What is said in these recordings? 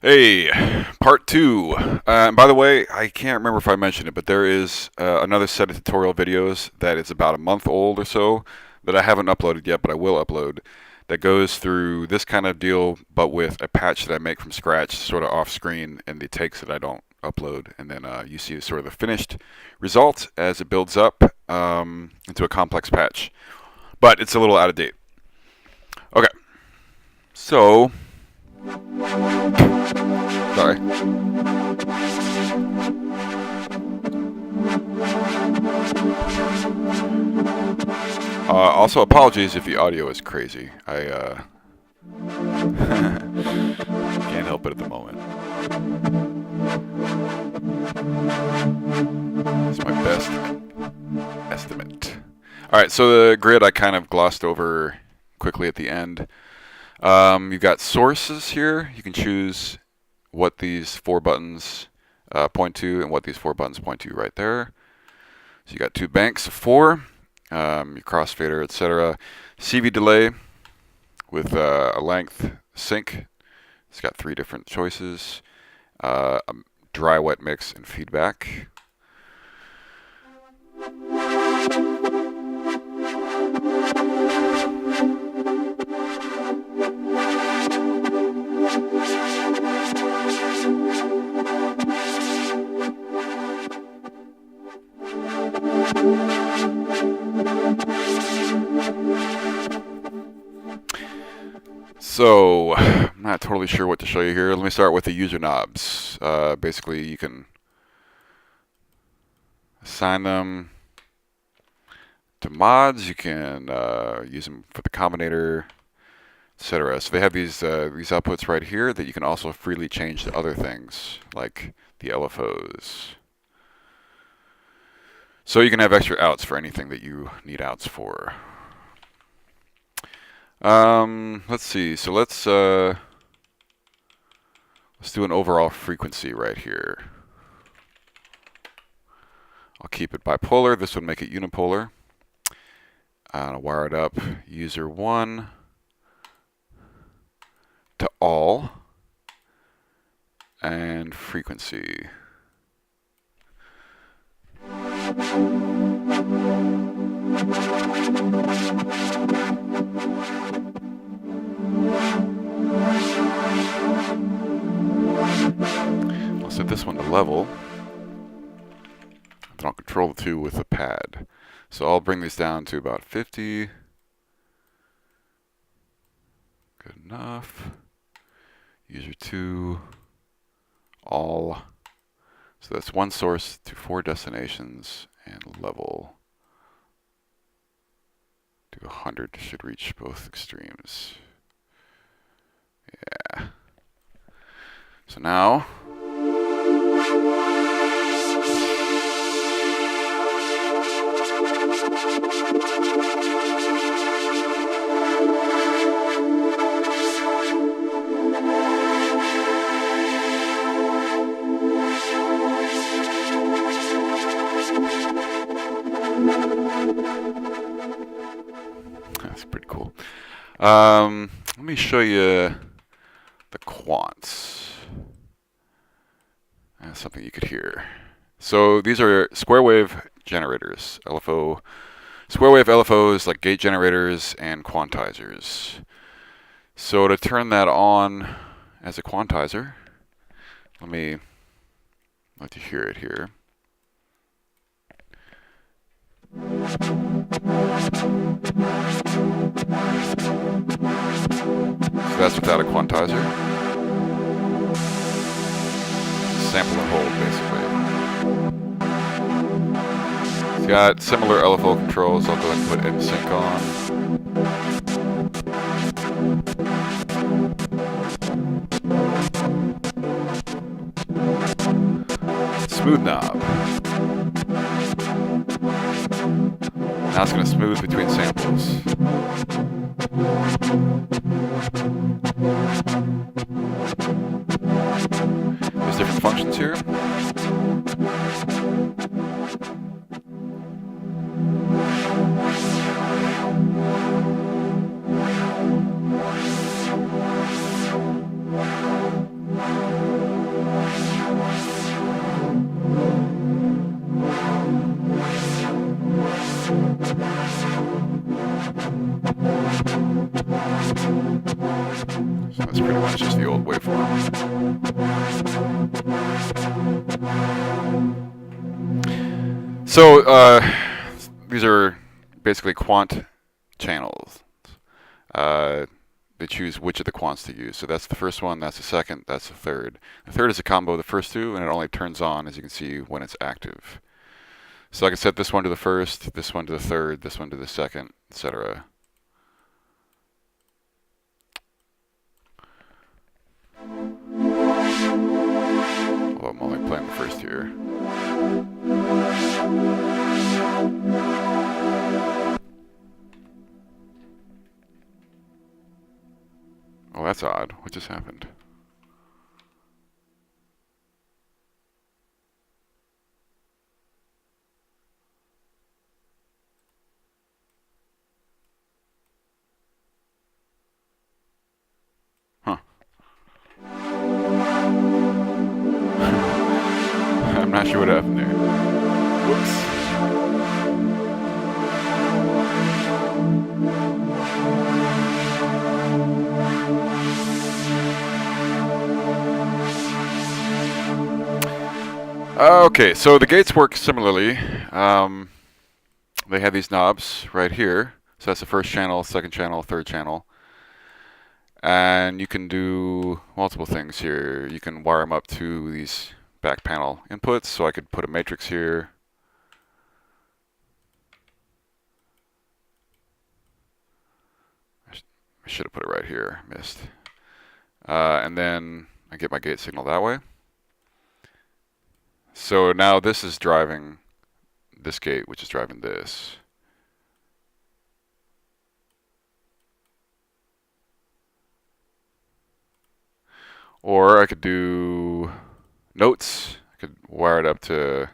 Hey, part two. By the way, I can't remember if I mentioned it, but there is another set of tutorial videos that is about a month old or so that I haven't uploaded yet, but I will upload. That goes through this kind of deal, but with a patch that I make from scratch, sort of off screen, and the takes that I don't upload. And then you see sort of the finished result as it builds up into a complex patch. But it's a little out of date. Okay, so. Sorry. Also, apologies if the audio is crazy. I can't help it at the moment. It's my best estimate. All right, so the grid I kind of glossed over quickly at the end. You've got sources here. You can choose what these four buttons point to and what these four buttons point to right there. So you got two banks of four, your crossfader, etc. CV delay with a length sync. It's got three different choices. Dry wet mix and feedback. So, I'm not totally sure what to show you here. Let me start with the user knobs. Basically, you can assign them to mods. You can use them for the combinator, etc. So they have these outputs right here that you can also freely change to other things, like the LFOs. So you can have extra outs for anything that you need outs for. Let's see. So let's do an overall frequency right here. I'll keep it bipolar. This would make it unipolar. I'll wire it up user 1 to all and frequency. I'll set this one to level. Then I'll control the two with the pad. So I'll bring these down to about 50. Good enough. User 2, all. So that's one source to four destinations, and level to 100 should reach both extremes. Yeah. So now, that's pretty cool. Let me show you the quants. That's something you could hear. So these are square wave generators, LFO, square wave LFOs like gate generators and quantizers. So to turn that on as a quantizer, let you hear it here. So that's without a quantizer. Sample and hold, basically. It's got similar LFO controls. I'll go ahead and put M-Sync on. Smooth knob. Now it's going to smooth between samples. There's different functions here. digital waveform. So these are basically quant channels. They choose which of the quants to use. So that's the first one, that's the second, that's the third. The third is a combo of the first two, and it only turns on, as you can see, when it's active. So I can set this one to the first, this one to the third, this one to the second, etc. Although I'm only playing the first here. Oh, that's odd. What just happened? Huh. I'm not sure what happened there. Whoops. Okay, so the gates work similarly. They have these knobs right here. So that's the first channel, second channel, third channel. And you can do multiple things here. You can wire them up to these back panel inputs. So I could put a matrix here. I should have put it right here. Missed. And then I get my gate signal that way. So now this is driving this gate, which is driving this. Or I could do notes. I could wire it up to,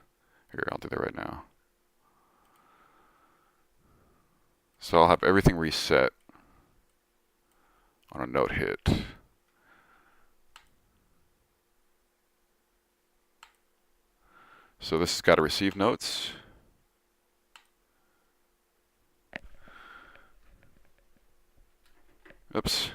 here, I'll do that right now. So I'll have everything reset on a note hit. So this has got to receive notes. Oops.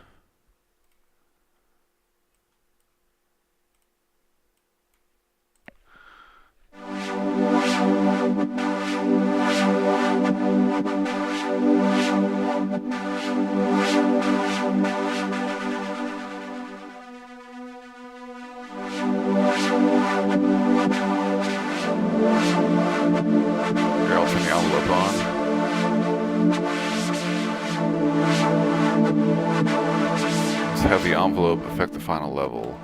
Here, I'll turn the envelope on. Let's have the envelope affect the final level.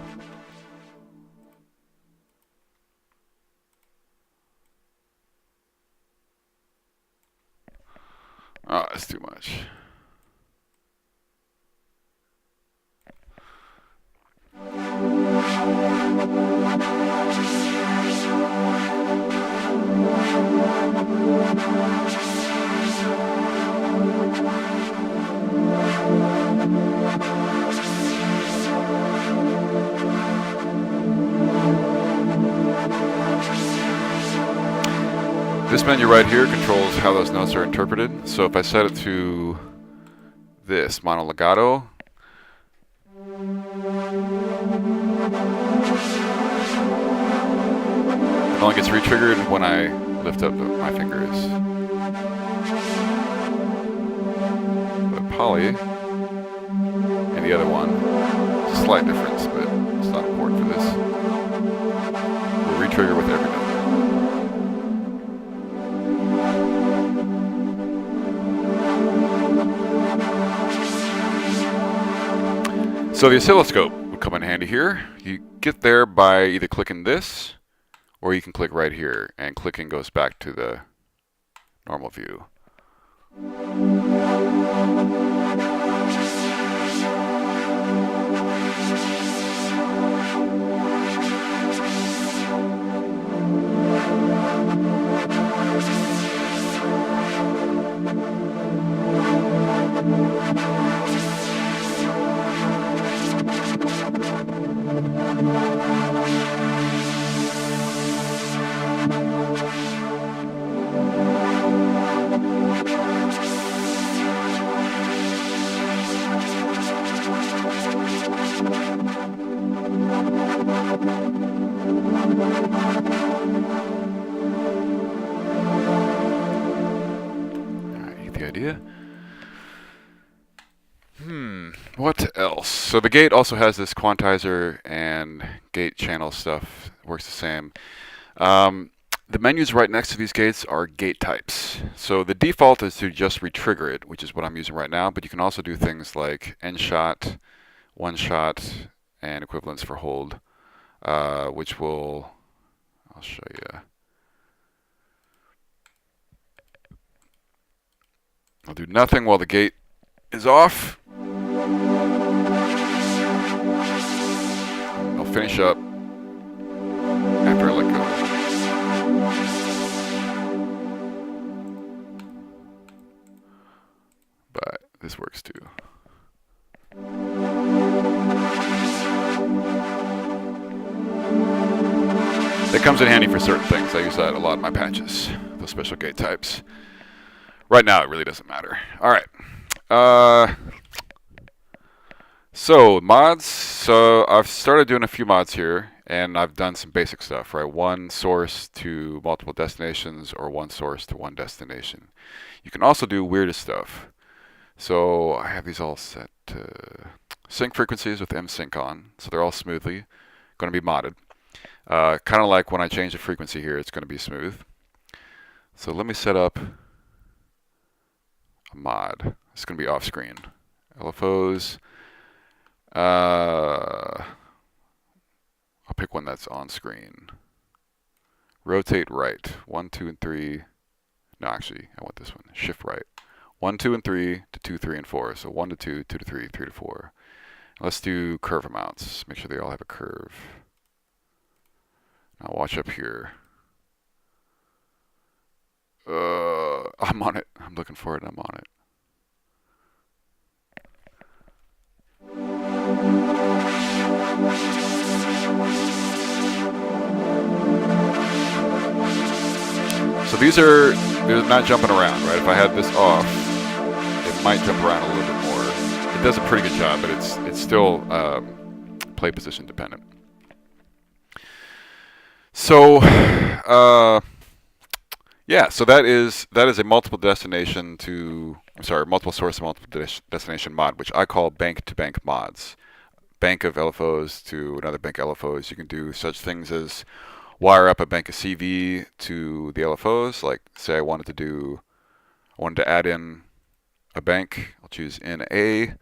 Oh, that's too much. This menu right here controls how those notes are interpreted. So if I set it to this, mono legato, it only gets re-triggered when I lift up my fingers. But poly, and the other one, it's a slight difference, but it's not important for this. Will re-trigger with every note. So the oscilloscope would come in handy here. You get there by either clicking this, or you can click right here, and clicking goes back to the normal view. Alright, you get the idea. What else? So the gate also has this quantizer and gate channel stuff. Works the same. The menus right next to these gates are gate types. So the default is to just retrigger it, which is what I'm using right now, but you can also do things like end shot, one shot, and equivalents for hold, which will, I'll show you. I'll do nothing while the gate is off. I'll finish up after I let go. But this works too. That comes in handy for certain things. I use that a lot in my patches, those special gate types. Right now, it really doesn't matter. All right. So mods. So I've started doing a few mods here, and I've done some basic stuff, right? One source to multiple destinations, or one source to one destination. You can also do weirdest stuff. So I have these all set to sync frequencies with msync on, so they're all smoothly going to be modded. Kind of like when I change the frequency here, it's going to be smooth. So let me set up a mod. It's going to be off screen. LFOs. I'll pick one that's on screen. Rotate right. 1, 2, and 3. No, actually, I want this one. Shift right. 1, 2, and 3 to 2, 3, and 4. So 1 to 2, 2 to 3, 3 to 4. Let's do curve amounts. Make sure they all have a curve. Now watch up here. I'm on it. I'm looking for it. I'm on it. So they're not jumping around, right? If I had this off, it might jump around a little bit more. It does a pretty good job, but it's still play position dependent. So yeah, so that is a multiple destination to, multiple source multiple destination mod, which I call bank to bank mods. Bank of LFOs to another bank of LFOs. You can do such things as wire up a bank of CV to the LFOs. Like say I wanted to add in a bank. I'll choose NA,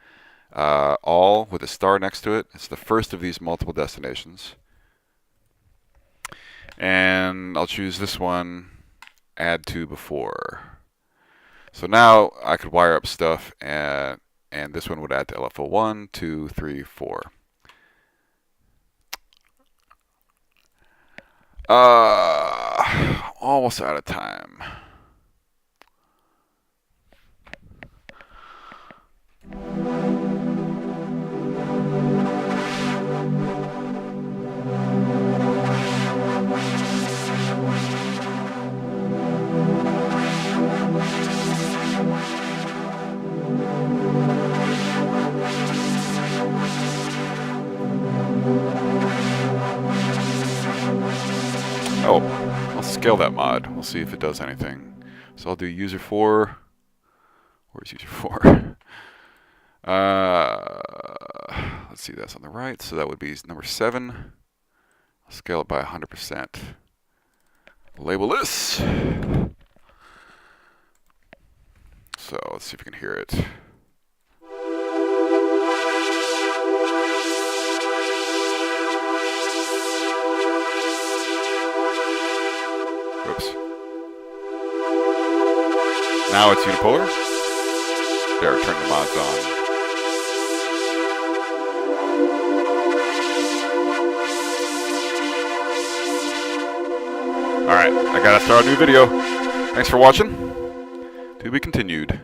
all with a star next to it. It's the first of these multiple destinations. And I'll choose this one, add to before. So now I could wire up stuff, and this one would add to LFO 1, 2, 3, 4. Almost out of time. Oh, I'll scale that mod. We'll see if it does anything. So I'll do user 4. Where's user 4? Let's see, that's on the right. So that would be number 7. I'll scale it by 100%. Label this. So let's see if we can hear it. Whoops. Now it's unipolar. There, turn the mods on. Alright, I gotta start a new video. Thanks for watching. To be continued.